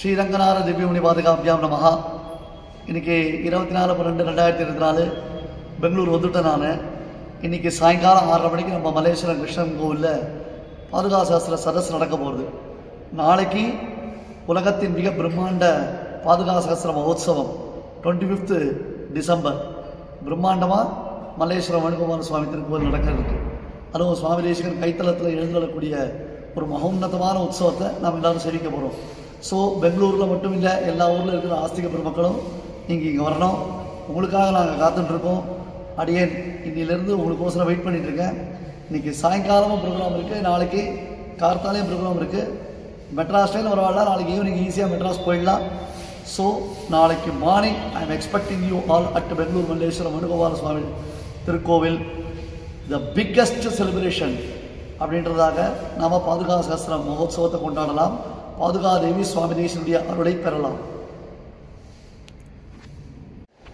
ஸ்ரீரங்கநாத திவ்யமணி பாதுகாப்பியாம் நமஹா. இன்றைக்கி 24/2/2024 பெங்களூர் வந்துட்டேன். நான் இன்றைக்கி சாயங்காலம் 6:30 மணிக்கு நம்ம மல்லேஸ்வரம் கிருஷ்ணன் கோவிலில் பாதுகா சாஸ்திர சதஸ் நடக்க போகிறது. நாளைக்கு உலகத்தின் மிக பிரம்மாண்ட பாதுகா சாஸ்திர மகோத்சவம் 25th டிசம்பர் பிரம்மாண்டமாக மல்லேஸ்வரம் வேணுகோபால சுவாமி திருக்கோவில் நடக்கிறதுக்கு, அதுவும் சுவாமி தேசிகன் கைத்தளத்தில் எழுந்தக்கூடிய ஒரு மகோன்னதமான உற்சவத்தை நாம் எல்லோரும் சேவிக்க போகிறோம். ஸோ பெங்களூரில் மட்டும் இல்லை, எல்லா ஊரில் இருக்கிற ஆஸ்திக பெருமக்களும் நீங்கள் இங்கே வரணும். உங்களுக்காக நாங்கள் காத்துட்ருக்கோம். அடியேன் இன்னிலேருந்து உங்களுக்கோசரம் வெயிட் பண்ணிகிட்ருக்கேன். இன்றைக்கி சாயங்காலமும் ப்ரோக்ராம் இருக்குது, நாளைக்கு கார்த்தாலையும் ப்ரோக்ராம் இருக்குது. மெட்ராஸ் ட்ரெயின் வரவாடலாம், நாளைக்கு ஈவினிங் ஈஸியாக மெட்ராஸ் போயிடலாம். ஸோ நாளைக்கு morning I am expecting you all at Bangalore Malleswaram Venugopala Swamy திருக்கோவில். த பிக்கஸ்ட் செலிப்ரேஷன் அப்படின்றதாக நாம் பாதுகா சாஸ்திர மகோத்சவத்தை கொண்டாடலாம். பாதுகா தேவி சுவாமி தேசியனுடைய அருளை பெறலாம்.